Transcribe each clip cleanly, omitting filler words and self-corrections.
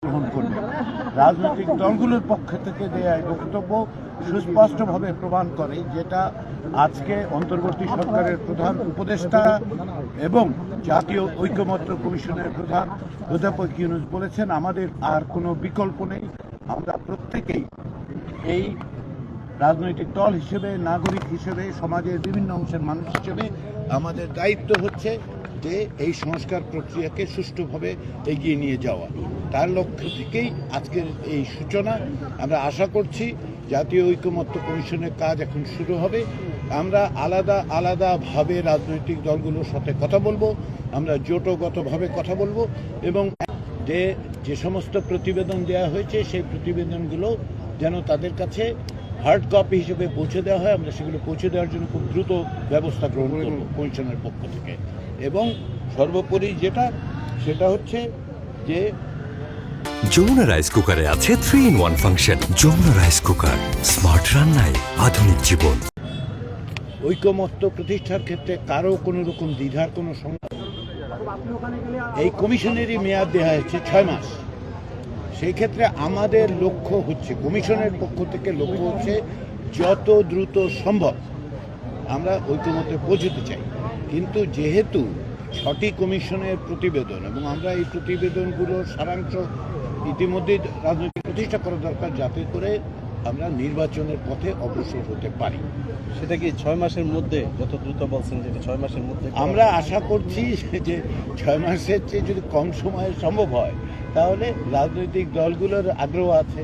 গ্রহণ করবে। রাজনৈতিক দলগুলোর পক্ষ থেকে দেয়া বক্তব্য সুস্পষ্টভাবে প্রমাণ করে, যেটা আজকে অন্তর্বর্তী সরকারের প্রধান উপদেষ্টা এবং জাতীয় ঐকমত্য কমিশনের প্রধান অধ্যাপক ইউনূস বলেছেন, আমাদের আর কোনো বিকল্প নেই। আমরা প্রত্যেকেই এই রাজনৈতিক দল হিসেবে, নাগরিক হিসেবে, সমাজের বিভিন্ন অংশের মানুষ হিসেবে আমাদের দায়িত্ব হচ্ছে যে এই সংস্কার প্রক্রিয়াকে সুষ্ঠুভাবে এগিয়ে নিয়ে যাওয়া। তার লক্ষ্য থেকেই আজকের এই সূচনা। আমরা আশা করছি জাতীয় ঐকমত্য কমিশনের কাজ এখন শুরু হবে। আমরা আলাদা আলাদাভাবে রাজনৈতিক দলগুলোর সাথে কথা বলবো, আমরা জোটগতভাবে কথা বলবো এবং যে সমস্ত প্রতিবেদন দেওয়া হয়েছে সেই প্রতিবেদনগুলো যেন তাদের কাছে হার্ড কপি হিসেবে পৌঁছে দেওয়া হয়। আমরা সেগুলো পৌঁছে দেওয়ার জন্য খুব দ্রুত ব্যবস্থা গ্রহণ করব কমিশনের পক্ষ থেকে। এবং সর্বোপরি সেটা হচ্ছে যে যমুনা রাইস কুকারে আছে 3-in-1 function. Jamuna rice cooker, smart রান্নায় আধুনিক জীবন। ঐকমত্য প্রতিষ্ঠার ক্ষেত্রে কারো কোনো রকম দ্বিধার কোনো সংখ্যা, এই কমিশনেরই মেয়াদ দেওয়া হয়েছে 6 মাস। সেই ক্ষেত্রে আমাদের লক্ষ্য হচ্ছে, কমিশনের পক্ষ থেকে লক্ষ্য হচ্ছে যত দ্রুত সম্ভব আমরা ঐকমত্যে পৌঁছতে চাই। কিন্তু যেহেতু 6টি কমিশনের প্রতিবেদন এবং আমরা এই প্রতিবেদনগুলোর সারাংশ ইতিমধ্যেই রাজনৈতিক প্রতিষ্ঠা করা দরকার, যাতে করে আমরা নির্বাচনের পথে অগ্রসর হতে পারি। সেটা কি 6 মাসের মধ্যে, যত দ্রুত বলছেন যেটা 6 মাসের মধ্যে? আমরা আশা করছি যে 6 মাসের চেয়ে যদি কম সময়ে সম্ভব হয়, তাহলে রাজনৈতিক দলগুলোর আগ্রহ আছে,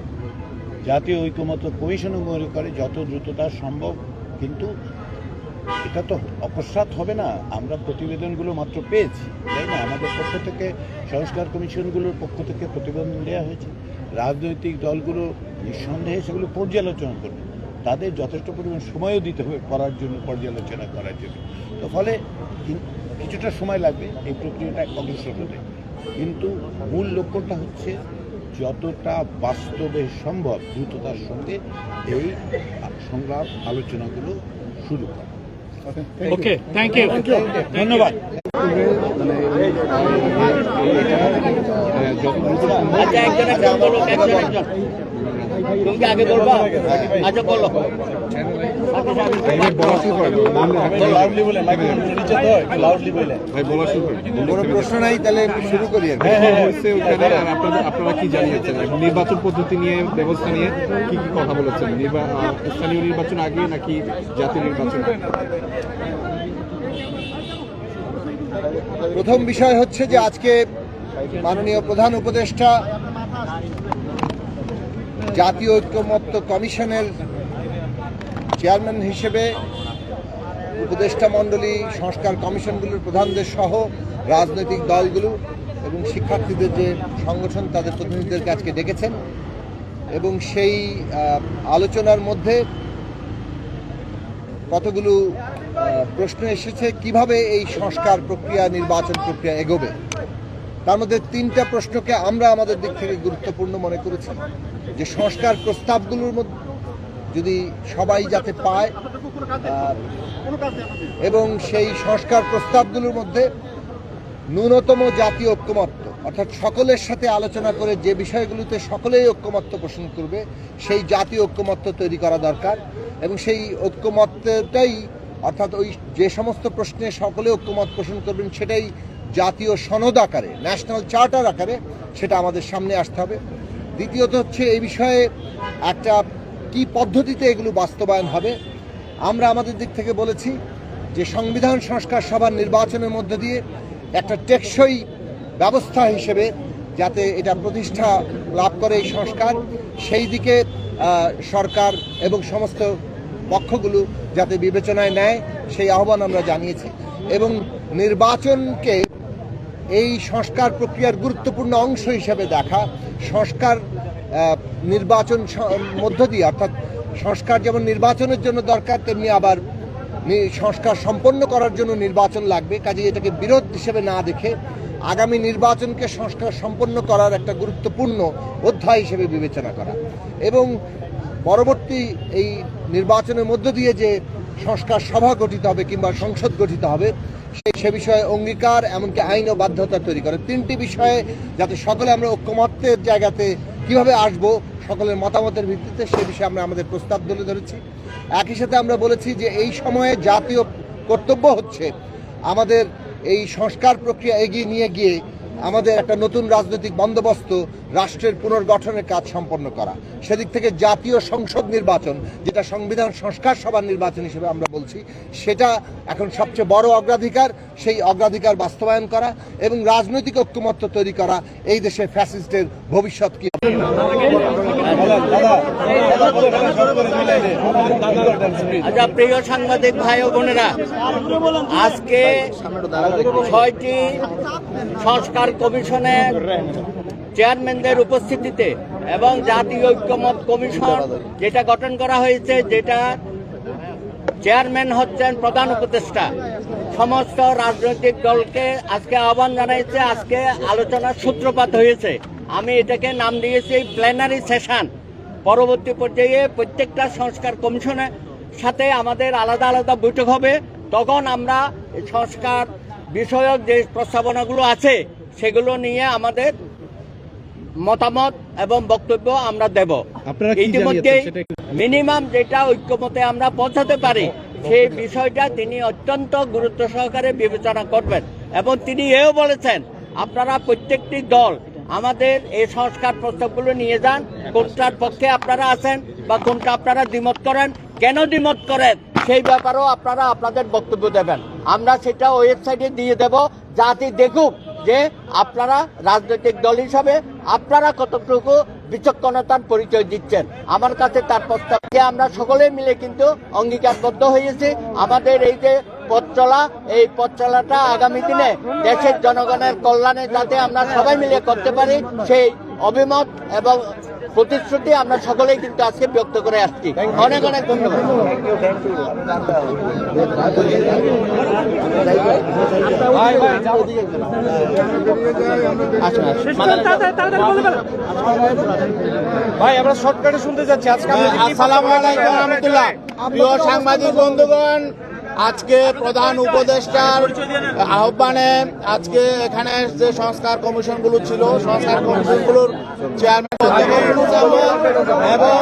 জাতীয় ঐকমত্য কমিশনও মনে করে যত দ্রুততা সম্ভব। কিন্তু এটা তো অকস্মাৎ হবে না। আমরা প্রতিবেদনগুলো মাত্র পেয়েছি, তাই না? আমাদের পক্ষ থেকে, সংস্কার কমিশনগুলোর পক্ষ থেকে প্রতিবেদন দেওয়া হয়েছে। রাজনৈতিক দলগুলো নিঃসন্দেহে সেগুলো পর্যালোচনা করবে, তাদের যথেষ্ট পরিমাণ সময়ও দিতে হবে পর্যালোচনা করার জন্য। তো ফলে কিছুটা সময় লাগবে এই প্রক্রিয়াটা অগ্রসর হতে, কিন্তু মূল লক্ষ্যটা হচ্ছে যতটা বাস্তবে সম্ভব দ্রুততার সঙ্গে এই সংলাপ আলোচনাগুলো শুরু করা। ওকে, থ্যাংক ইউ, ধন্যবাদ। আচ্ছা, একজন বলো, তুমি কি আগে বলবা? আচ্ছা বলো। কোনো প্রশ্ন নাই, তাহলে শুরু করি। আপনারা কি জানিয়েছেন নির্বাচন পদ্ধতি নিয়ে, ব্যবস্থা নিয়ে কি কি কথা বলেছেন? স্থানীয় নির্বাচন আগে নাকি জাতীয় নির্বাচন? প্রথম বিষয় হচ্ছে যে আজকে মাননীয় প্রধান উপদেষ্টা জাতীয় ঐকমত্য কমিশনের চেয়ারম্যান হিসেবে উপদেষ্টা মণ্ডলী, সংস্কার কমিশনগুলোর প্রধানদের সহ রাজনৈতিক দলগুলো এবং শিক্ষার্থীদের যে সংগঠন, তাদের প্রতিনিধিদেরকে আজকে ডেকেছেন এবং সেই আলোচনার মধ্যে কতগুলো প্রশ্ন এসেছে কিভাবে এই সংস্কার প্রক্রিয়া, নির্বাচন প্রক্রিয়া এগোবে। তার মধ্যে 3টা প্রশ্নকে আমরা আমাদের দিক থেকে গুরুত্বপূর্ণ মনে করেছি, যে সংস্কার প্রস্তাবগুলোর মধ্যে যদি সবাই যাতে পায় এবং সেই সংস্কার প্রস্তাবগুলোর মধ্যে ন্যূনতম জাতীয় ঐকমত্য, অর্থাৎ সকলের সাথে আলোচনা করে যে বিষয়গুলোতে সকলেই ঐকমত্য পোষণ করবে সেই জাতীয় ঐকমত্য তৈরি করা দরকার। এবং সেই ঐকমত্যটাই, অর্থাৎ ওই যে সমস্ত প্রশ্নে সকলে ঐকমত পোষণ করবেন, সেটাই জাতীয় সনদ আকারে, ন্যাশনাল চার্টার আকারে সেটা আমাদের সামনে আসতে হবে। দ্বিতীয়ত হচ্ছে এই বিষয়ে একটা কি পদ্ধতিতে এগুলো বাস্তবায়ন হবে। আমরা আমাদের দিক থেকে বলেছি যে সংবিধান সংস্কার সভার নির্বাচনের মধ্য দিয়ে একটা টেকসই ব্যবস্থা হিসেবে যাতে এটা প্রতিষ্ঠা লাভ করে এই সংস্কার, সেই দিকে সরকার এবং সমস্ত পক্ষগুলো যাতে বিবেচনায় নেয় সেই আহ্বান আমরা জানিয়েছি। এবং নির্বাচনকে এই সংস্কার প্রক্রিয়ার গুরুত্বপূর্ণ অংশ হিসেবে দেখা, সংস্কার নির্বাচন মধ্য দিয়ে, অর্থাৎ সংস্কার যেমন নির্বাচনের জন্য দরকার, তেমনি আবার সংস্কার সম্পন্ন করার জন্য নির্বাচন লাগবে। কাজেই এটাকে বিরোধ হিসেবে না দেখে আগামী নির্বাচনকে সংস্কার সম্পন্ন করার একটা গুরুত্বপূর্ণ অধ্যায় হিসেবে বিবেচনা করা এবং পরবর্তী এই নির্বাচনের মধ্য দিয়ে যে সংস্কার সভা গঠিত হবে কিংবা সংসদ গঠিত হবে সে বিষয়ে অঙ্গীকার এমনকি আইন ও বাধ্যতা তৈরি করে। তিনটি বিষয়ে যাতে সকলে আমরা ঐক্যমত্যের জায়গাতে কিভাবে আসব সকলের মতামতের ভিত্তিতে সে বিষয়ে আমরা আমাদের প্রস্তাব তুলে ধরেছি। একই সাথে আমরা বলেছি যে এই সময়ে জাতীয় কর্তব্য হচ্ছে আমাদের এই সংস্কার প্রক্রিয়া এগিয়ে নিয়ে গিয়ে আমাদের একটা নতুন রাজনৈতিক বন্দোবস্ত রাষ্ট্রের পুনর্গঠনের কাজ সম্পন্ন করা। সেদিক থেকে জাতীয় সংসদ নির্বাচন, যেটা সংবিধান সংস্কার সভার নির্বাচন হিসেবে আমরা বলছি, সেটা এখন সবচেয়ে বড় অগ্রাধিকার। সেই অগ্রাধিকার বাস্তবায়ন করা এবং রাজনৈতিক ঐক্যমত্য তৈরি করা এই দেশে ফ্যাসিস্টের ভবিষ্যৎ কি। আচ্ছা, প্রিয় সাংবাদিক ভাই ও বোনেরা, আজকে 6টি সংস্কার কমিশনের চেয়ারম্যানদের উপস্থিতিতে এবং জাতীয় ঐক্যমত কমিশন যেটা গঠন করা হয়েছে, যেটা চেয়ারম্যান হচ্ছেন প্রধান উপদেষ্টা, সমস্ত রাজনৈতিক দলকে আজকে আহ্বান জানাইছে। আজকে আলোচনার সূত্রপাত হয়েছে। আমি এটাকে নাম দিয়েছি প্ল্যানারি সেশন। পরবর্তী পর্যায়ে প্রত্যেকটা সংস্কার কমিশনের সাথে আমাদের আলাদা আলাদা বৈঠক হবে। তখন আমরা সংস্কার বিষয়ক যে প্রস্তাবনাগুলো আছে সেগুলো নিয়ে আমাদের মতামত এবং বক্তব্য আমরা দেব। ইতিমধ্যে মিনিমাম যেটা ঐক্যমতে আমরা পৌঁছাতে পারি সেই বিষয়টা তিনি অত্যন্ত গুরুত্ব সহকারে বিবেচনা করবেন। এবং তিনি এও বলেছেন, আপনারা প্রত্যেকটি দল আমাদের এই সংস্কার প্রস্তাবগুলো নিয়ে যান, কোনটার পক্ষে আপনারা আছেন বা কোনটা আপনারা দ্বিমত করেন, কেন দ্বিমত করেন সেই ব্যাপারেও আপনারা আপনাদের বক্তব্য দেবেন। আমরা সেটা ওয়েবসাইটে দিয়ে দেব, যাতে দেখুক যে আপনারা রাজনৈতিক দল হিসাবে আপনারা কতটুকু বিচক্ষণতার পরিচয় দিচ্ছেন। আমার কাছে তার প্রস্তাবকে আমরা সকলে মিলে কিন্তু অঙ্গীকারবদ্ধ হয়েছি। আমাদের এই যে পথ চলা, এই পথ চলাটা আগামী দিনে দেশের জনগণের কল্যাণে যাতে আমরা সবাই মিলে করতে পারি, সেই অভিমত এবং প্রতিশ্রুতি আমরা সকলেই কিন্তু আজকে ব্যক্ত করে আসছি। অনেক অনেক ধন্যবাদ। ভাই আমরা শর্টকাটে শুনতে যাচ্ছি আজকে। আসসালামু আলাইকুম রহমতুল্লাহ। প্রিয় সাংবাদিক বন্ধুগণ, আজকে প্রধান উপদেষ্টার আহ্বানে আজকে এখানে যে সংস্কার কমিশনগুলো ছিল, সংস্কার কমিশনগুলোর চেয়ারম্যান এবং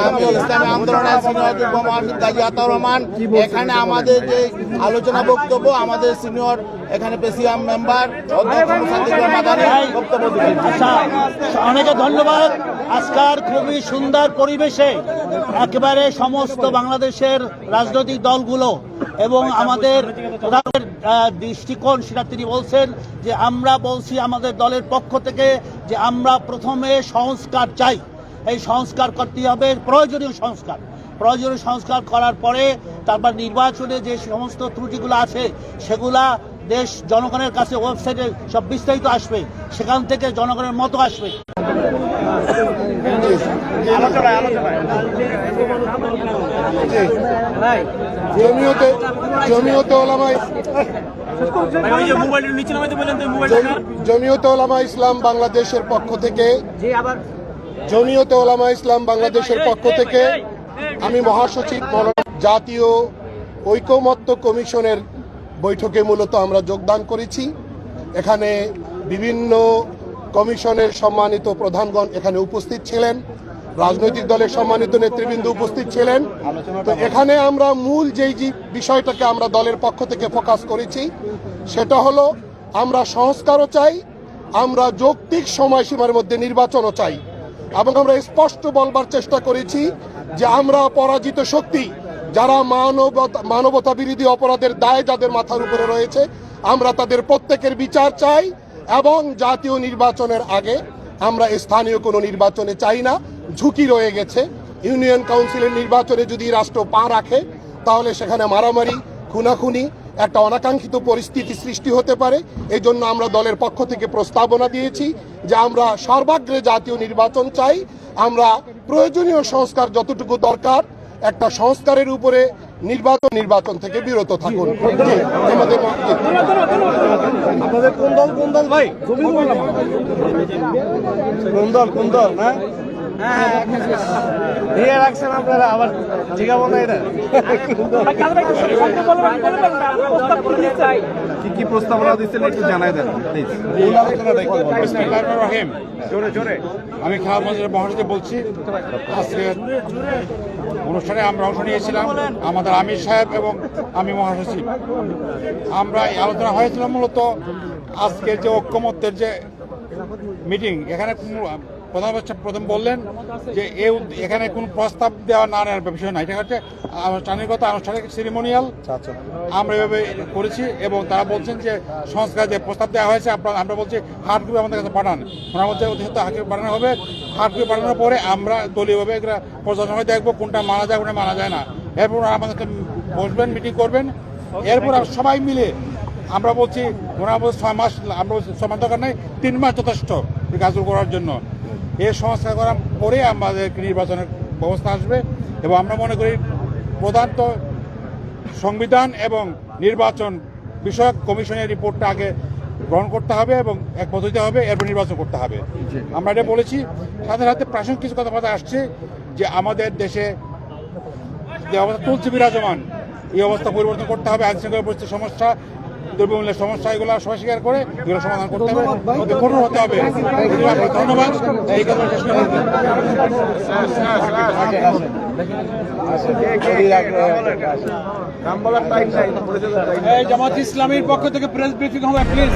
আমি ইসলামী আন্দোলনের সিনিয়র যুগ্ম মহাসচিব গাজী আতাউর রহমান, এখানে আমাদের যে আলোচনা বক্তব্য আমাদের সিনিয়র এখানে প্রেসিডিয়াম মেম্বার বক্তব্য দিবেন। অনেকে ধন্যবাদ। আজকাল খুবই সুন্দর পরিবেশে একেবারে সমস্ত বাংলাদেশের রাজনৈতিক দলগুলো এবং আমাদের প্রধানের দৃষ্টিকোণ সেটা তিনি বলছেন যে আমরা বলছি আমাদের দলের পক্ষ থেকে যে আমরা প্রথমে সংস্কার চাই। এই সংস্কার করতে হবে, প্রয়োজনীয় সংস্কার করার পরে তারপর নির্বাচনে যে সমস্ত ত্রুটিগুলো আছে সেগুলা দেশ জনগণের কাছে ওয়েবসাইটে সব বিস্তারিত আসবে, সেখান থেকে জনগণের মতো আসবে। জমিয়তে উলামা ইসলাম বাংলাদেশের পক্ষ থেকে জমিয়তে উলামা ইসলাম বাংলাদেশের পক্ষ থেকে আমি মহাসচিব জাতীয় ঐকমত্য কমিশনের বৈঠকে মূলত আমরা যোগদান করেছি। এখানে বিভিন্ন কমিশনের সম্মানিত প্রধানগণ এখানে উপস্থিত ছিলেন, রাজনৈতিক দলের সম্মানিত নেতৃবৃন্দ উপস্থিত ছিলেন। তো এখানে আমরা মূল যেই বিষয়টাকে আমরা দলের পক্ষ থেকে ফোকাস করেছি সেটা হলো আমরা সংস্কারও চাই, আমরা যৌক্তিক সময়সীমার মধ্যে নির্বাচনও চাই এবং আমরা স্পষ্ট বলবার চেষ্টা করেছি যে আমরা পরাজিত শক্তি, যারা মানবতা বিরোধী অপরাধের দায় যাদের মাথার উপরে রয়েছে, আমরা তাদের প্রত্যেকের বিচার চাই এবং জাতীয় নির্বাচনের আগে আমরা স্থানীয় কোনো নির্বাচনে চাই না। ঝুঁকি রয়ে গেছে, ইউনিয়ন কাউন্সিলের নির্বাচনে যদি রাষ্ট্র পা রাখে তাহলে সেখানে মারামারি, খুনাখুনি, একটা অনাকাঙ্ক্ষিত পরিস্থিতি সৃষ্টি হতে পারে। এই জন্য আমরা দলের পক্ষ থেকে প্রস্তাবনা দিয়েছি যে আমরা সর্বাগ্রে জাতীয় নির্বাচন চাই। আমরা প্রয়োজনীয় সংস্কার যতটুকু দরকার, একটা সংস্কারের উপরে নির্বাচন থেকে বিরত থাকুন। আমাদের আপনাদের কোন দল ভাই? কোন দল না দিয়ে রাখছেন আপনারা আবার জিগাবো না এটা কি কি প্রস্তাবনা দিচ্ছেন একটু জানাই দেন প্লিজ। আমি খেলাধুলা মন্ত্রীর মহাসচিব বলছি। আজকে অনুষ্ঠানে আমরা অংশ নিয়েছিলাম, আমাদের আমির সাহেব এবং আমি মহাসচিব। আমরা এই আলোচনা হয়েছিল মূলত আজকের যে ঐক্যমত্যের যে মিটিং, এখানে প্রথম বললেন যে এখানে কোনো প্রস্তাব দেওয়া না নেওয়ার বিষয় না, এটা হচ্ছে আনুষ্ঠানিকতা, আনুষ্ঠানিক সেরিমোনিয়াল আমরা এভাবে করেছি। এবং তারা বলছেন যে সংস্কার যে প্রস্তাব দেওয়া হয়েছে আমরা বলছি হার্ড কপি আমাদের কাছে পাঠান। ওনার মধ্যে অতিরিক্ত হার্ড কপি পাঠানো হবে। হার্ড কপি পাঠানোর পরে আমরা দলীয়ভাবে এগুলো পর্যালোচনা দেখবো কোনটা মানা যায় কোনটা মানা যায় না। এরপর ওনারা আমাদেরকে বসবেন, মিটিং করবেন। এরপর সবাই মিলে আমরা বলছি, ওনারা বলছে 6 মাস, আমরা বলছি 6 মাস দরকার নেই, 3 মাস যথেষ্ট এই কাজগুলো করার জন্য। এই সংস্কার করার পরে আমাদের নির্বাচনের ব্যবস্থা আসবে। এবং আমরা মনে করি প্রধানত সংবিধান এবং নির্বাচন বিষয়ক কমিশনের রিপোর্টটা আগে গ্রহণ করতে হবে এবং একমত হতে হবে, এরপর নির্বাচন করতে হবে। আমরা এটা বলেছি। সাথে সাথে প্রাসঙ্গিক কিছু কথাবার্তা আসছে যে আমাদের দেশে যে অবস্থা চলছে বিরাজমান, এই অবস্থা পরিবর্তন করতে হবে। আইনশৃঙ্খলা পরিস্থিতির সমস্যা, দ্রব্যমূল্যের সমস্যা, এগুলো সবাই স্বীকার করে এগুলো সমাধান করতে হবে, কঠোর হতে হবে। ধন্যবাদ। এই কথা শেষ করে জামাত ইসলামীর পক্ষ থেকে প্রেস ব্রিফিং হবে প্লিজ।